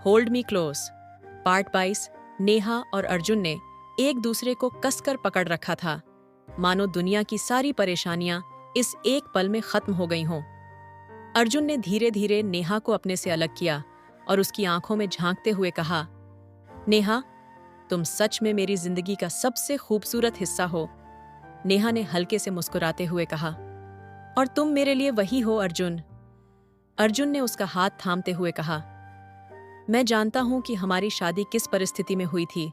Hold me close. Part 22। Neha और अर्जुन ने एक दूसरे को कसकर पकड़ रखा था, मानो दुनिया की सारी परेशानियां इस एक पल में खत्म हो गई हों। अर्जुन ने धीरे धीरे नेहा को अपने से अलग किया और उसकी आंखों में झांकते हुए कहा, नेहा, तुम सच में मेरी जिंदगी का सबसे खूबसूरत हिस्सा हो। नेहा ने हल्के से मुस्कुराते हुए कहा, और तुम मेरे लिए वही हो अर्जुन। अर्जुन ने उसका हाथ थामते हुए कहा, मैं जानता हूं कि हमारी शादी किस परिस्थिति में हुई थी,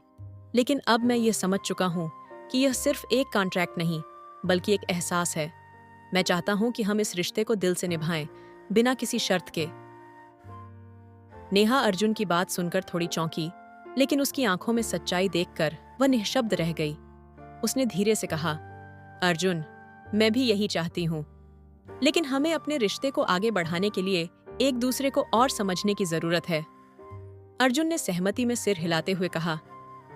लेकिन अब मैं ये समझ चुका हूं कि यह सिर्फ एक कॉन्ट्रैक्ट नहीं, बल्कि एक एहसास है। मैं चाहता हूं कि हम इस रिश्ते को दिल से निभाएं, बिना किसी शर्त के। नेहा अर्जुन की बात सुनकर थोड़ी चौंकी, लेकिन उसकी आंखों में सच्चाई देखकर वह निःशब्द रह गई। उसने धीरे से कहा, अर्जुन, मैं भी यही चाहती हूं, लेकिन हमें अपने रिश्ते को आगे बढ़ाने के लिए एक दूसरे को और समझने की जरूरत है। अर्जुन ने सहमति में सिर हिलाते हुए कहा,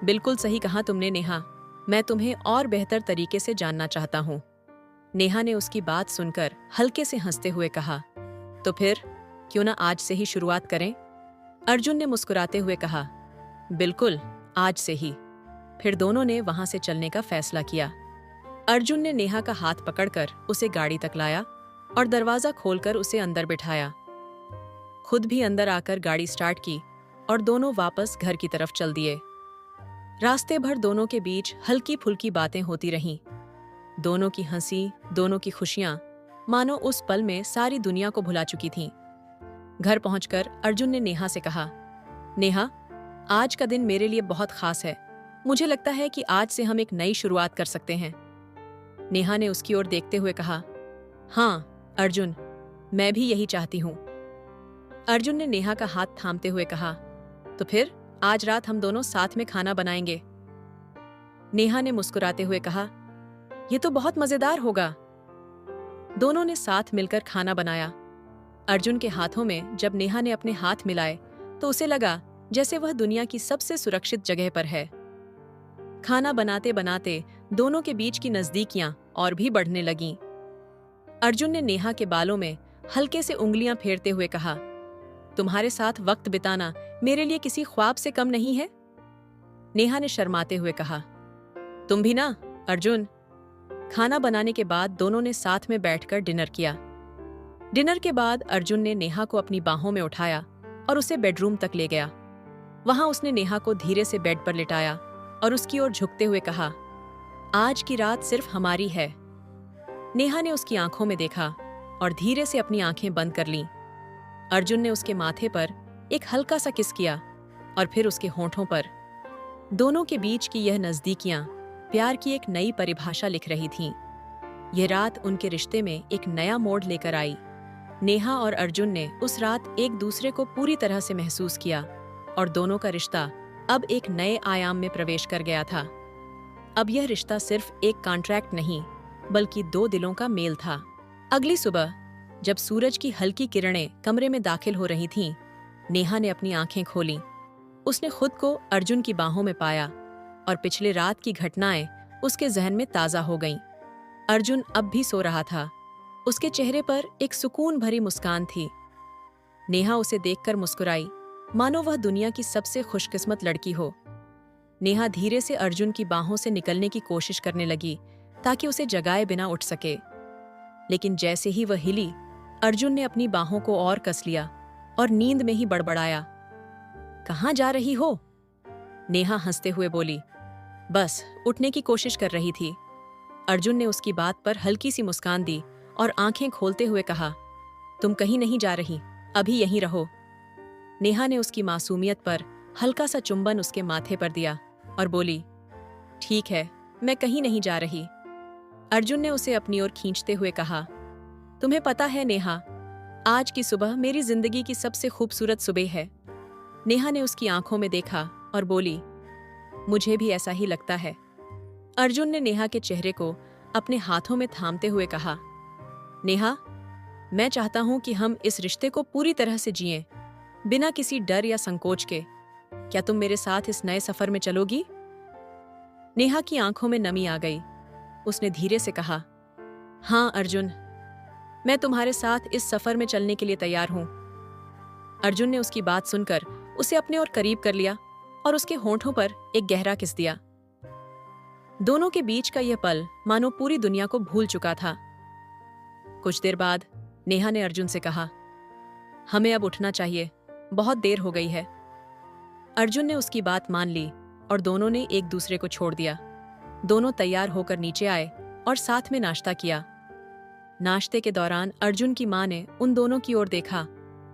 बिल्कुल सही कहा तुमने नेहा, मैं तुम्हें और बेहतर तरीके से जानना चाहता हूं। नेहा ने उसकी बात सुनकर हल्के से हंसते हुए कहा, तो फिर क्यों ना आज से ही शुरुआत करें? अर्जुन ने मुस्कुराते हुए कहा, बिल्कुल, आज से ही। फिर दोनों ने वहां से चलने का फैसला किया। अर्जुन ने नेहा का हाथ पकड़कर उसे गाड़ी तक लाया और दरवाजा खोलकर उसे अंदर बिठाया। खुद भी अंदर आकर गाड़ी स्टार्ट की और दोनों वापस घर की तरफ चल दिए। रास्ते भर दोनों के बीच हल्की फुल्की बातें होती रहीं। दोनों की हंसी, दोनों की खुशियां मानो उस पल में सारी दुनिया को भुला चुकी थीं। घर पहुंचकर अर्जुन ने नेहा से कहा, नेहा, आज का दिन मेरे लिए बहुत खास है। मुझे लगता है कि आज से हम एक नई शुरुआत कर सकते हैं। नेहा ने उसकी ओर देखते हुए कहा, हाँ अर्जुन, मैं भी यही चाहती हूं। अर्जुन ने नेहा का हाथ थामते हुए कहा, तो फिर आज रात हम दोनों साथ में खाना बनाएंगे। नेहा ने मुस्कुराते हुए कहा, यह तो बहुत मजेदार होगा। दोनों ने साथ मिलकर खाना बनाया। अर्जुन के हाथों में जब नेहा ने अपने हाथ मिलाए तो उसे लगा जैसे वह दुनिया की सबसे सुरक्षित जगह पर है। खाना बनाते बनाते दोनों के बीच की नजदीकियां और भी बढ़ने लगीं। अर्जुन ने नेहा के बालों में हल्के से उंगलियां फेरते हुए कहा, तुम्हारे साथ वक्त बिताना मेरे लिए किसी ख्वाब से कम नहीं है। नेहा ने शर्माते हुए कहा, तुम भी ना अर्जुन। खाना बनाने के बाद दोनों ने साथ में बैठकर डिनर किया। डिनर के बाद अर्जुन ने नेहा को अपनी बाहों में उठाया और उसे बेडरूम तक ले गया। वहां उसने नेहा को धीरे से बेड पर लिटाया और उसकी ओर झुकते हुए कहा, आज की रात सिर्फ हमारी है। नेहा ने उसकी आंखों में देखा और धीरे से अपनी आंखें बंद कर लीं। अर्जुन ने उसके माथे पर एक हल्का सा किस किया और फिर उसके होंठों पर। दोनों के बीच की यह नजदीकियां प्यार की एक नई परिभाषा लिख रही थीं। यह रात उनके रिश्ते में एक नया मोड़ लेकर आई। नेहा और अर्जुन ने उस रात एक दूसरे को पूरी तरह से महसूस किया और दोनों का रिश्ता अब एक नए आयाम में प्रवेश कर गया था। अब यह रिश्ता सिर्फ एक कॉन्ट्रैक्ट नहीं, बल्कि दो दिलों का मेल था। अगली सुबह जब सूरज की हल्की किरणें कमरे में दाखिल हो रही थीं, नेहा ने अपनी आंखें खोलीं। उसने खुद को अर्जुन की बाहों में पाया और पिछले रात की घटनाएं उसके जहन में ताजा हो गईं। अर्जुन अब भी सो रहा था। उसके चेहरे पर एक सुकून भरी मुस्कान थी। नेहा उसे देखकर मुस्कुराई, मानो वह दुनिया की सबसे खुशकिस्मत लड़की हो। नेहा धीरे से अर्जुन की बाहों से निकलने की कोशिश करने लगी ताकि उसे जगाए बिना उठ सके, लेकिन जैसे ही वह हिली, अर्जुन ने अपनी बाहों को और कस लिया और नींद में ही बड़बड़ाया, कहाँ जा रही हो? नेहा हंसते हुए बोली, बस उठने की कोशिश कर रही थी। अर्जुन ने उसकी बात पर हल्की सी मुस्कान दी और आंखें खोलते हुए कहा, तुम कहीं नहीं जा रही, अभी यहीं रहो। नेहा ने उसकी मासूमियत पर हल्का सा चुंबन उसके माथे पर दिया और बोली, ठीक है, मैं कहीं नहीं जा रही। अर्जुन ने उसे अपनी ओर खींचते हुए कहा, तुम्हें पता है नेहा, आज की सुबह मेरी जिंदगी की सबसे खूबसूरत सुबह है। नेहा ने उसकी आंखों में देखा और बोली, मुझे भी ऐसा ही लगता है। अर्जुन ने नेहा के चेहरे को अपने हाथों में थामते हुए कहा, नेहा, मैं चाहता हूं कि हम इस रिश्ते को पूरी तरह से जिएं, बिना किसी डर या संकोच के। क्या तुम मेरे साथ इस नए सफर में चलोगी? नेहा की आंखों में नमी आ गई। उसने धीरे से कहा, हाँ अर्जुन, मैं तुम्हारे साथ इस सफर में चलने के लिए तैयार हूं। अर्जुन ने उसकी बात सुनकर उसे अपने और करीब कर लिया और उसके होंठों पर एक गहरा किस दिया। दोनों के बीच का यह पल मानो पूरी दुनिया को भूल चुका था। कुछ देर बाद नेहा ने अर्जुन से कहा, हमें अब उठना चाहिए, बहुत देर हो गई है। अर्जुन ने उसकी बात मान ली और दोनों ने एक दूसरे को छोड़ दिया। दोनों तैयार होकर नीचे आए और साथ में नाश्ता किया। नाश्ते के दौरान अर्जुन की मां ने उन दोनों की ओर देखा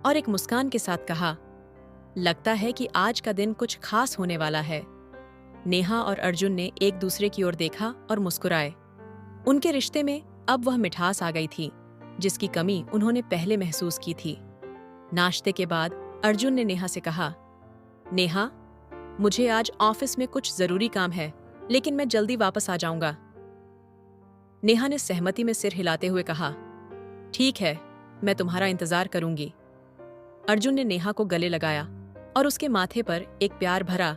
और एक मुस्कान के साथ कहा, लगता है कि आज का दिन कुछ खास होने वाला है। नेहा और अर्जुन ने एक दूसरे की ओर देखा और मुस्कुराए। उनके रिश्ते में अब वह मिठास आ गई थी जिसकी कमी उन्होंने पहले महसूस की थी। नाश्ते के बाद अर्जुन ने नेहा से कहा, नेहा, मुझे आज ऑफिस में कुछ जरूरी काम है, लेकिन मैं जल्दी वापस आ जाऊंगा। नेहा ने सहमति में सिर हिलाते हुए कहा, ठीक है, मैं तुम्हारा इंतजार करूंगी। अर्जुन ने नेहा को गले लगाया और उसके माथे पर एक प्यार भरा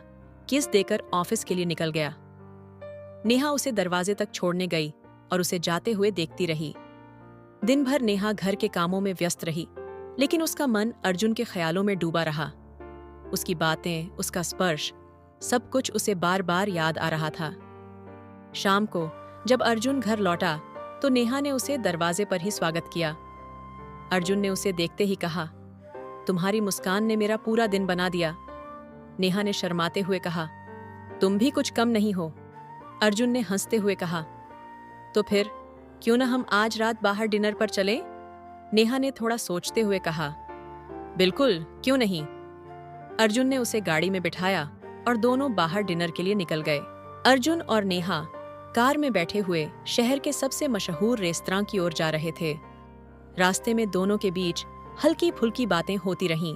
किस देकर ऑफिस के लिए निकल गया। नेहा उसे दरवाजे तक छोड़ने गई और उसे जाते हुए देखती रही। दिन भर नेहा घर के कामों में व्यस्त रही, लेकिन उसका मन अर्जुन के ख्यालों में डूबा रहा। उसकी बातें, उसका स्पर्श, सब कुछ उसे बार बार याद आ रहा था। शाम को जब अर्जुन घर लौटा तो नेहा ने उसे दरवाजे पर ही स्वागत किया। अर्जुन ने उसे देखते ही कहा, तुम्हारी मुस्कान ने मेरा पूरा दिन बना दिया। नेहा ने शर्माते हुए कहा, तुम भी कुछ कम नहीं हो। अर्जुन ने हंसते हुए कहा, तो फिर क्यों ना हम आज रात बाहर डिनर पर चलें? नेहा ने थोड़ा सोचते हुए कहा, बिल्कुल, क्यों नहीं। अर्जुन ने उसे गाड़ी में बिठाया और दोनों बाहर डिनर के लिए निकल गए। अर्जुन और नेहा कार में बैठे हुए शहर के सबसे मशहूर रेस्तरां की ओर जा रहे थे। रास्ते में दोनों के बीच हल्की फुल्की बातें होती रहीं।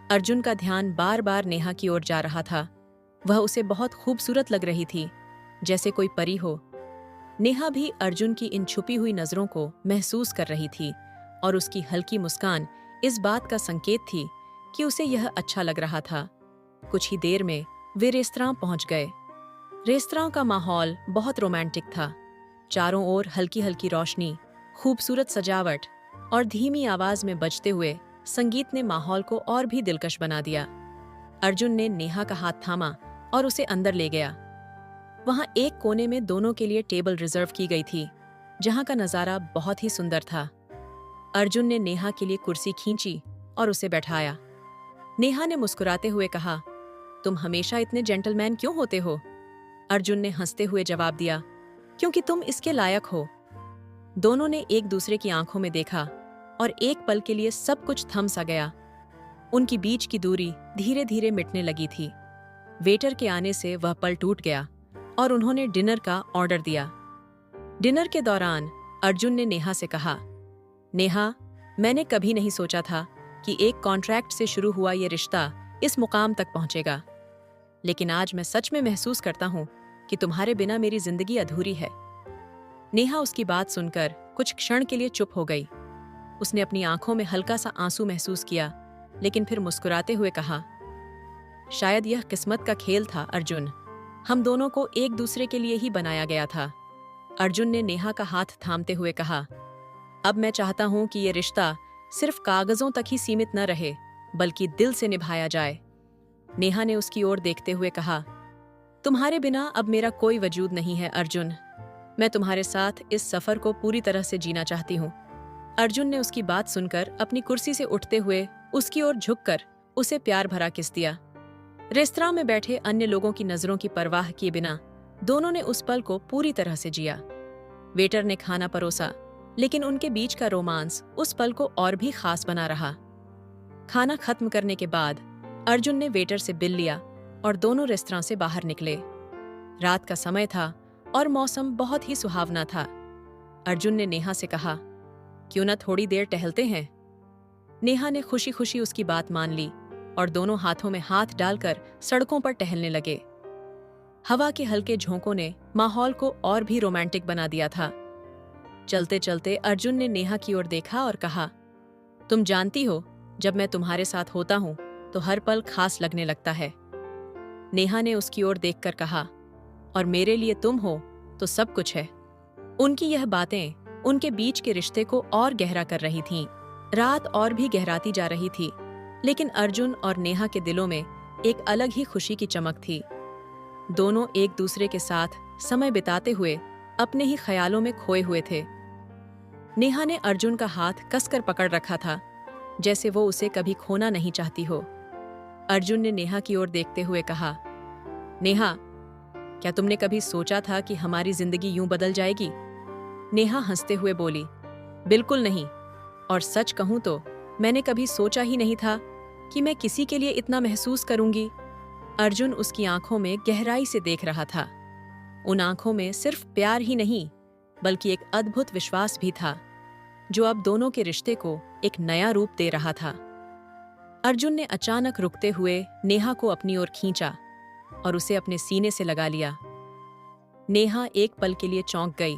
अर्जुन का ध्यान बार बार नेहा की ओर जा रहा था। वह उसे बहुत खूबसूरत लग रही थी, जैसे कोई परी हो। नेहा भी अर्जुन की इन छुपी हुई नजरों को महसूस कर रही थी और उसकी हल्की मुस्कान इस बात का संकेत थी कि उसे यह अच्छा लग रहा था। कुछ ही देर में वे रेस्तरां पहुंच गए। रेस्तरां का माहौल बहुत रोमांटिक था। चारों ओर हल्की हल्की रोशनी, खूबसूरत सजावट और धीमी आवाज में बजते हुए संगीत ने माहौल को और भी दिलकश बना दिया। अर्जुन ने नेहा का हाथ थामा और उसे अंदर ले गया। वहां एक कोने में दोनों के लिए टेबल रिजर्व की गई थी, जहां का नजारा बहुत ही सुंदर था। अर्जुन ने नेहा के लिए कुर्सी खींची और उसे बैठाया। नेहा ने मुस्कुराते हुए कहा, तुम हमेशा इतने जेंटलमैन क्यों होते हो? अर्जुन ने हंसते हुए जवाब दिया, क्योंकि तुम इसके लायक हो। दोनों ने एक दूसरे की आंखों में देखा और एक पल के लिए सब कुछ थम सा गया। उनकी बीच की दूरी धीरे धीरे मिटने लगी थी। वेटर के आने से वह पल टूट गया और उन्होंने डिनर का ऑर्डर दिया। डिनर के दौरान अर्जुन ने नेहा से कहा, नेहा, मैंने कभी नहीं सोचा था कि एक कॉन्ट्रैक्ट से शुरू हुआ ये रिश्ता इस मुकाम तक पहुंचेगा, लेकिन आज मैं सच में महसूस करता हूं कि तुम्हारे बिना मेरी जिंदगी अधूरी है। नेहा उसकी बात सुनकर कुछ क्षण के लिए चुप हो गई। उसने अपनी आंखों में हल्का सा आंसू महसूस किया, लेकिन फिर मुस्कुराते हुए कहा, शायद यह किस्मत का खेल था अर्जुन। हम दोनों को एक दूसरे के लिए ही बनाया गया था। अर्जुन ने नेहा का हाथ थामते हुए कहा, अब मैं चाहता हूं कि ये रिश्ता सिर्फ कागजों तक ही सीमित न रहे, बल्कि दिल से निभाया जाए। नेहा ने उसकी ओर देखते हुए कहा, तुम्हारे बिना अब मेरा कोई वजूद नहीं है अर्जुन। मैं तुम्हारे साथ इस सफर को पूरी तरह से जीना चाहती हूँ। अर्जुन ने उसकी बात सुनकर अपनी कुर्सी से उठते हुए उसकी ओर झुककर उसे प्यार भरा किस दिया। रेस्तरां में बैठे अन्य लोगों की नजरों की परवाह किए बिना दोनों ने उस पल को पूरी तरह से जिया। वेटर ने खाना परोसा, लेकिन उनके बीच का रोमांस उस पल को और भी खास बना रहा। खाना खत्म करने के बाद अर्जुन ने वेटर से बिल लिया और दोनों रेस्तरां से बाहर निकले। रात का समय था और मौसम बहुत ही सुहावना था। अर्जुन ने नेहा से कहा, क्यों न थोड़ी देर टहलते हैं? नेहा ने खुशी खुशी उसकी बात मान ली और दोनों हाथों में हाथ डालकर सड़कों पर टहलने लगे। हवा के हल्के झोंकों ने माहौल को और भी रोमांटिक बना दिया था। चलते चलते अर्जुन ने नेहा की ओर देखा और कहा, तुम जानती हो, जब मैं तुम्हारे साथ होता हूं तो हर पल खास लगने लगता है। नेहा ने उसकी ओर देखकर कहा, और मेरे लिए तुम हो तो सब कुछ है। उनकी यह बातें उनके बीच के रिश्ते को और गहरा कर रही थीं। रात और भी गहराती जा रही थी। लेकिन अर्जुन और नेहा के दिलों में एक अलग ही खुशी की चमक थी। दोनों एक दूसरे के साथ समय बिताते हुए अपने ही ख्यालों में खोए हुए थे। नेहा ने अर्जुन का हाथ कसकर पकड़ रखा था, जैसे वो उसे कभी खोना नहीं चाहती हो। अर्जुन ने नेहा की ओर देखते हुए कहा, नेहा, क्या तुमने कभी सोचा था कि हमारी जिंदगी यूं बदल जाएगी? नेहा हंसते हुए बोली, बिल्कुल नहीं, और सच कहूं तो मैंने कभी सोचा ही नहीं था कि मैं किसी के लिए इतना महसूस करूंगी। अर्जुन उसकी आंखों में गहराई से देख रहा था। उन आंखों में सिर्फ प्यार ही नहीं, बल्कि एक अद्भुत विश्वास भी था, जो अब दोनों के रिश्ते को एक नया रूप दे रहा था। अर्जुन ने अचानक रुकते हुए नेहा को अपनी ओर खींचा और उसे अपने सीने से लगा लिया। नेहा एक पल के लिए चौंक गई,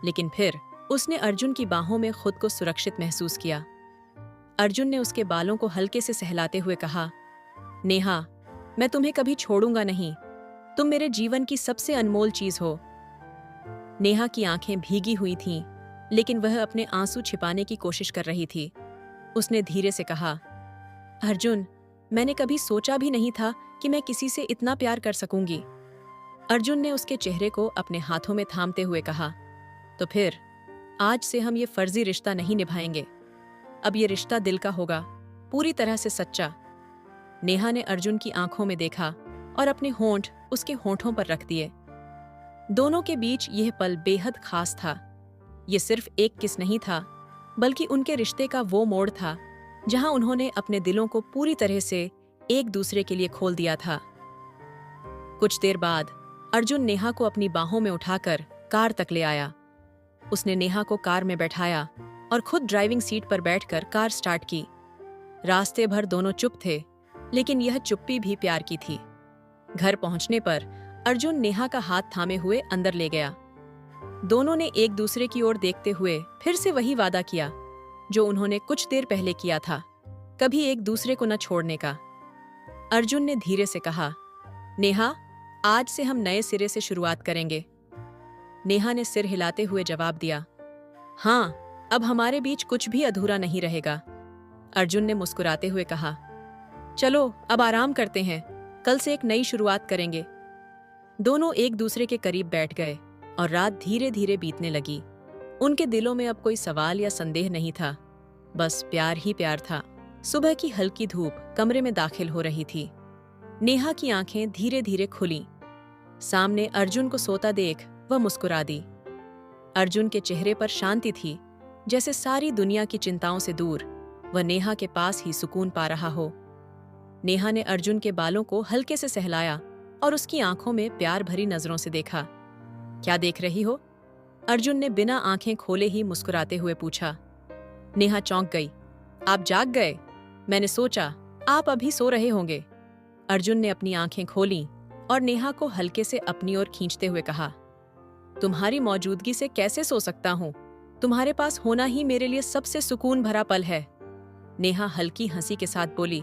लेकिन फिर उसने अर्जुन की बाहों में खुद को सुरक्षित महसूस किया। अर्जुन ने उसके बालों को हल्के से सहलाते हुए कहा, नेहा, मैं तुम्हें कभी छोड़ूंगा नहीं। तुम मेरे जीवन की सबसे अनमोल चीज हो। नेहा की आंखें भीगी हुई थीं, लेकिन वह अपने आंसू छिपाने की कोशिश कर रही थी। उसने धीरे से कहा, अर्जुन, मैंने कभी सोचा भी नहीं था कि मैं किसी से इतना प्यार कर सकूंगी। अर्जुन ने उसके चेहरे को अपने हाथों में थामते हुए कहा, तो फिर आज से हम ये फर्जी रिश्ता नहीं निभाएंगे। अब ये रिश्ता दिल का होगा, पूरी तरह से सच्चा। नेहा ने अर्जुन की आंखों में देखा और अपने होंठ उसके होंठों पर रख दिए। दोनों के बीच यह पल बेहद खास था। ये सिर्फ एक किस नहीं था, बल्कि उनके रिश्ते का वो मोड़ था जहां उन्होंने अपने दिलों को पूरी तरह से एक दूसरे के लिए खोल दिया था। कुछ देर बाद अर्जुन नेहा को अपनी बाहों में उठाकर कार तक ले आया। उसने नेहा को कार में बैठाया और खुद ड्राइविंग सीट पर बैठकर कार स्टार्ट की। रास्ते भर दोनों चुप थे, लेकिन यह चुप्पी भी प्यार की थी। घर पहुंचने पर अर्जुन नेहा का हाथ थामे हुए अंदर ले गया। दोनों ने एक दूसरे की ओर देखते हुए फिर से वही वादा किया जो उन्होंने कुछ देर पहले किया था, कभी एक दूसरे को न छोड़ने का। अर्जुन ने धीरे से कहा, नेहा, आज से हम नए सिरे से शुरुआत करेंगे। नेहा ने सिर हिलाते हुए जवाब दिया, हाँ, अब हमारे बीच कुछ भी अधूरा नहीं रहेगा। अर्जुन ने मुस्कुराते हुए कहा, चलो अब आराम करते हैं, कल से एक नई शुरुआत करेंगे। दोनों एक दूसरे के करीब बैठ गए और रात धीरे धीरे बीतने लगी। उनके दिलों में अब कोई सवाल या संदेह नहीं था, बस प्यार ही प्यार था। सुबह की हल्की धूप कमरे में दाखिल हो रही थी। नेहा की आंखें धीरे धीरे खुलीं। सामने अर्जुन को सोता देख वह मुस्कुरा दी। अर्जुन के चेहरे पर शांति थी, जैसे सारी दुनिया की चिंताओं से दूर वह नेहा के पास ही सुकून पा रहा हो। नेहा ने अर्जुन के बालों को हल्के से सहलाया और उसकी आंखों में प्यार भरी नजरों से देखा। क्या देख रही हो? अर्जुन ने बिना आंखें खोले ही मुस्कुराते हुए पूछा। नेहा चौंक गई। आप जाग गए? मैंने सोचा आप अभी सो रहे होंगे। अर्जुन ने अपनी आंखें खोलीं और नेहा को हल्के से अपनी ओर खींचते हुए कहा, तुम्हारी मौजूदगी से कैसे सो सकता हूं? तुम्हारे पास होना ही मेरे लिए सबसे सुकून भरा पल है। नेहा हल्की हंसी के साथ बोली,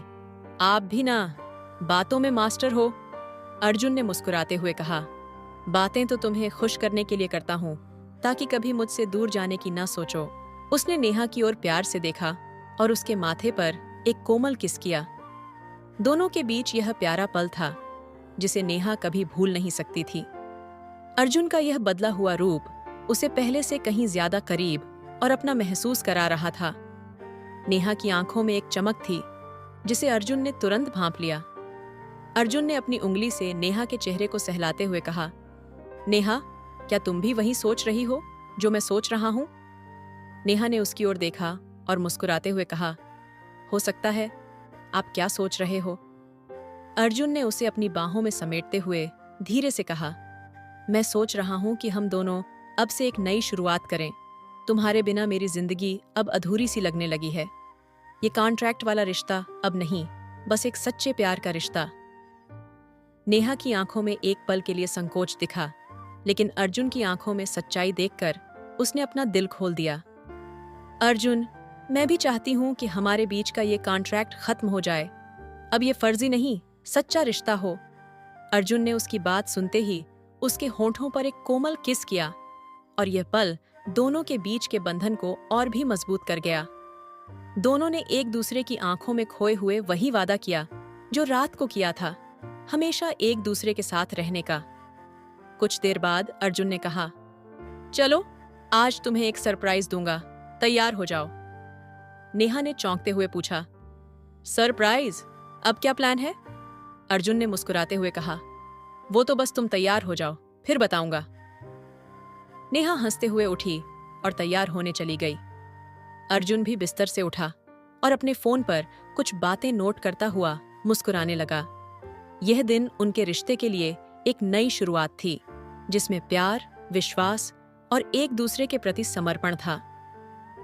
आप भी ना बातों में मास्टर हो। अर्जुन ने मुस्कुराते हुए कहा, बातें तो तुम्हें खुश करने के लिए करता हूँ, ताकि कभी मुझसे दूर जाने की ना सोचो। उसने नेहा की ओर प्यार से देखा और उसके माथे पर एक कोमल किस किया। दोनों के बीच यह प्यारा पल था जिसे नेहा कभी भूल नहीं सकती थी। अर्जुन का यह बदला हुआ रूप उसे पहले से कहीं ज्यादा करीब और अपना महसूस करा रहा था। नेहा की आंखों में एक चमक थी जिसे अर्जुन ने तुरंत भांप लिया। अर्जुन ने अपनी उंगली से नेहा के चेहरे को सहलाते हुए कहा, नेहा, क्या तुम भी वही सोच रही हो जो मैं सोच रहा हूं? नेहा ने उसकी ओर देखा और मुस्कुराते हुए कहा, हो सकता है। आप क्या सोच रहे हो? अर्जुन ने उसे अपनी बाहों में समेटते हुए धीरे से कहा, मैं सोच रहा हूं कि हम दोनों अब से एक नई शुरुआत करें। तुम्हारे बिना मेरी जिंदगी अब अधूरी सी लगने लगी है। ये कॉन्ट्रैक्ट वाला रिश्ता अब नहीं, बस एक सच्चे प्यार का रिश्ता। नेहा की आंखों में एक पल के लिए संकोच दिखा, लेकिन अर्जुन की आंखों में सच्चाई देखकर उसने अपना दिल खोल दिया। अर्जुन, मैं भी चाहती हूं कि हमारे बीच का ये कॉन्ट्रैक्ट खत्म हो जाए। अब ये फर्जी नहीं, सच्चा रिश्ता हो। अर्जुन ने उसकी बात सुनते ही उसके होंठों पर एक कोमल किस किया और यह पल दोनों के बीच के बंधन को और भी मजबूत कर गया। दोनों ने एक दूसरे की आंखों में खोए हुए वही वादा किया जो रात को किया था, हमेशा एक दूसरे के साथ रहने का। कुछ देर बाद अर्जुन ने कहा, चलो आज तुम्हें एक सरप्राइज दूंगा, तैयार हो जाओ। नेहा ने चौंकते हुए पूछा, सरप्राइज? अब क्या प्लान है? अर्जुन ने मुस्कुराते हुए कहा, वो तो बस तुम तैयार हो जाओ, फिर बताऊंगा। नेहा हंसते हुए उठी और तैयार होने चली गई। अर्जुन भी बिस्तर से उठा और अपने फोन पर कुछ बातें नोट करता हुआ मुस्कुराने लगा। यह दिन उनके रिश्ते के लिए एक नई शुरुआत थी, जिसमें प्यार, विश्वास और एक दूसरे के प्रति समर्पण था।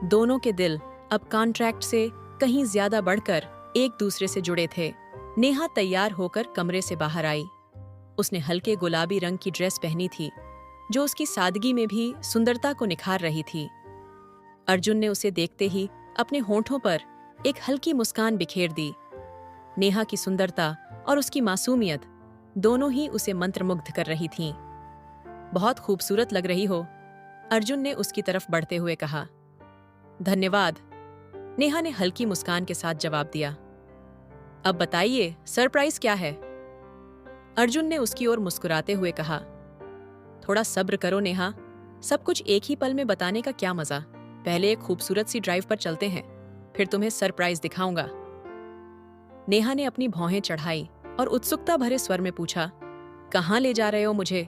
दोनों के दिल अब कॉन्ट्रैक्ट से कहीं ज्यादा बढ़कर एक दूसरे से जुड़े थे। नेहा तैयार होकर कमरे से बाहर आई। उसने हल्के गुलाबी रंग की ड्रेस पहनी थी, जो उसकी सादगी में भी सुंदरता को निखार रही थी। अर्जुन ने उसे देखते ही अपने होंठों पर एक हल्की मुस्कान बिखेर दी। नेहा की सुंदरता और उसकी मासूमियत दोनों ही उसे मंत्रमुग्ध कर रही थीं। बहुत खूबसूरत लग रही हो, अर्जुन ने उसकी तरफ बढ़ते हुए कहा। धन्यवाद, नेहा ने हल्की मुस्कान के साथ जवाब दिया। अब बताइए, सरप्राइज क्या है? अर्जुन ने उसकी ओर मुस्कुराते हुए कहा। थोड़ा सब्र करो नेहा, सब कुछ एक ही पल में बताने का क्या मजा। पहले एक खूबसूरत सी ड्राइव पर चलते हैं, फिर तुम्हें सरप्राइज दिखाऊंगा। नेहा ने अपनी भौहें चढ़ाई और उत्सुकता भरे स्वर में पूछा, कहाँ ले जा रहे हो मुझे?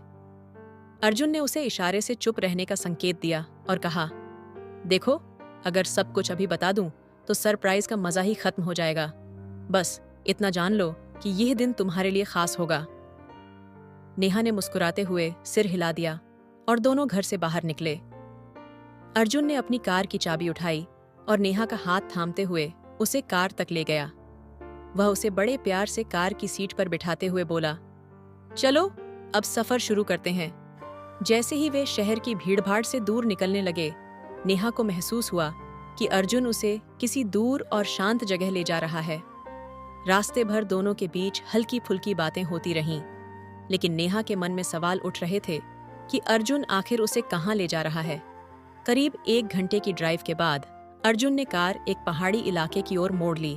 अर्जुन ने उसे इशारे से चुप रहने का संकेत दिया और कहा, देखो, अगर सब कुछ अभी बता दूं तो सरप्राइज का मजा ही खत्म हो जाएगा। बस इतना जान लो कि यह दिन तुम्हारे लिए खास होगा। नेहा ने मुस्कुराते हुए सिर हिला दिया और दोनों घर से बाहर निकले। अर्जुन ने अपनी कार की चाबी उठाई और नेहा का हाथ थामते हुए उसे कार तक ले गया। वह उसे बड़े प्यार से कार की सीट पर बिठाते हुए बोला, चलो अब सफर शुरू करते हैं। जैसे ही वे शहर की भीड़भाड़ से दूर निकलने लगे, नेहा को महसूस हुआ कि अर्जुन उसे किसी दूर और शांत जगह ले जा रहा है। रास्ते भर दोनों के बीच हल्की फुल्की बातें होती रहीं, लेकिन नेहा के मन में सवाल उठ रहे थे कि अर्जुन आखिर उसे कहाँ ले जा रहा है। करीब 1 घंटे की ड्राइव के बाद अर्जुन ने कार एक पहाड़ी इलाके की ओर मोड़ ली।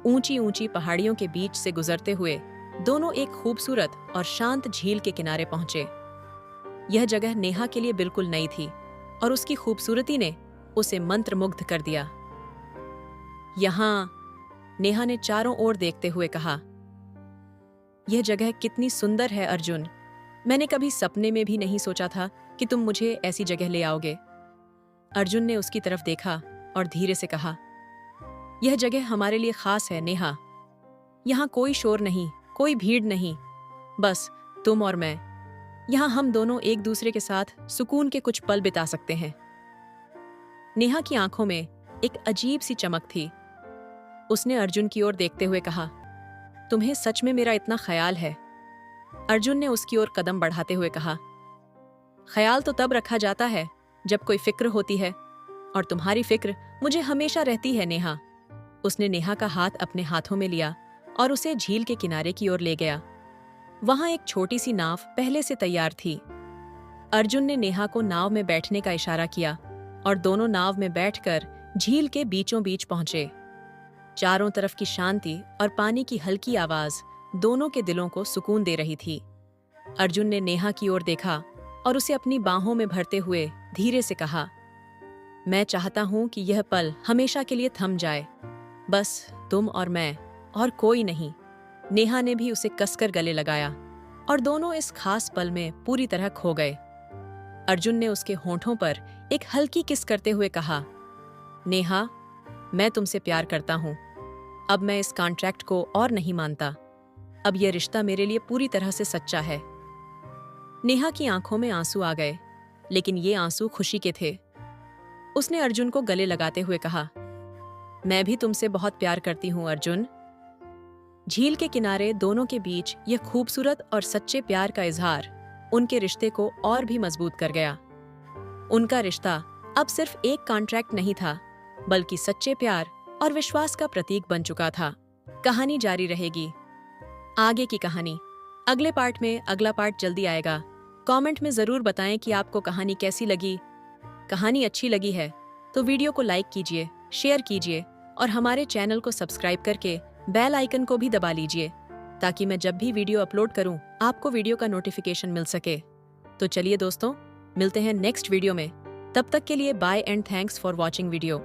ऊंची ऊंची पहाड़ियों के बीच से गुजरते हुए दोनों एक खूबसूरत और शांत झील के किनारे पहुंचे। यह जगह नेहा के लिए बिल्कुल नई थी और उसकी खूबसूरती ने उसे मंत्रमुग्ध कर दिया। यहाँ, नेहा ने चारों ओर देखते हुए कहा, यह जगह कितनी सुंदर है अर्जुन। मैंने कभी सपने में भी नहीं सोचा था कि तुम मुझे ऐसी जगह ले आओगे। अर्जुन ने उसकी तरफ देखा और धीरे से कहा, यह जगह हमारे लिए खास है नेहा। यहाँ कोई शोर नहीं, कोई भीड़ नहीं, बस तुम और मैं। यहाँ हम दोनों एक दूसरे के साथ सुकून के कुछ पल बिता सकते हैं। नेहा की आंखों में एक अजीब सी चमक थी। उसने अर्जुन की ओर देखते हुए कहा, तुम्हें सच में मेरा इतना ख्याल है? अर्जुन ने उसकी ओर कदम बढ़ाते हुए कहा, ख्याल तो तब रखा जाता है जब कोई फिक्र होती है, और तुम्हारी फिक्र मुझे हमेशा रहती है नेहा। उसने नेहा का हाथ अपने हाथों में लिया और उसे झील के किनारे की ओर ले गया। वहां एक छोटी सी नाव पहले से तैयार थी। अर्जुन ने नेहा को नाव में बैठने का इशारा किया और दोनों नाव में बैठकर झील के बीचों बीच पहुंचे। चारों तरफ की शांति और पानी की हल्की आवाज दोनों के दिलों को सुकून दे रही थी। अर्जुन ने नेहा की ओर देखा और उसे अपनी बाहों में भरते हुए धीरे से कहा, मैं चाहता हूं कि यह पल हमेशा के लिए थम जाए, बस तुम और मैं, और कोई नहीं। नेहा ने भी उसे कसकर गले लगाया और दोनों इस खास पल में पूरी तरह खो गए। अर्जुन ने उसके होंठों पर एक हल्की किस करते हुए कहा, नेहा, मैं तुमसे प्यार करता हूं। अब मैं इस कॉन्ट्रैक्ट को और नहीं मानता। अब यह रिश्ता मेरे लिए पूरी तरह से सच्चा है। नेहा की आंखों में आंसू आ गए, लेकिन ये आंसू खुशी के थे। उसने अर्जुन को गले लगाते हुए कहा, मैं भी तुमसे बहुत प्यार करती हूं अर्जुन। झील के किनारे दोनों के बीच यह खूबसूरत और सच्चे प्यार का इजहार उनके रिश्ते को और भी मजबूत कर गया। उनका रिश्ता अब सिर्फ एक कॉन्ट्रैक्ट नहीं था, बल्कि सच्चे प्यार और विश्वास का प्रतीक बन चुका था। कहानी जारी रहेगी। आगे की कहानी अगले पार्ट में, अगला पार्ट जल्दी आएगा। कमेंट में जरूर बताएं कि आपको कहानी कैसी लगी। कहानी अच्छी लगी है तो वीडियो को लाइक कीजिए, शेयर कीजिए और हमारे चैनल को सब्सक्राइब करके बेल आइकन को भी दबा लीजिए ताकि मैं जब भी वीडियो अपलोड करूं आपको वीडियो का नोटिफिकेशन मिल सके। तो चलिए दोस्तों, मिलते हैं नेक्स्ट वीडियो में। तब तक के लिए bye and thanks for watching video.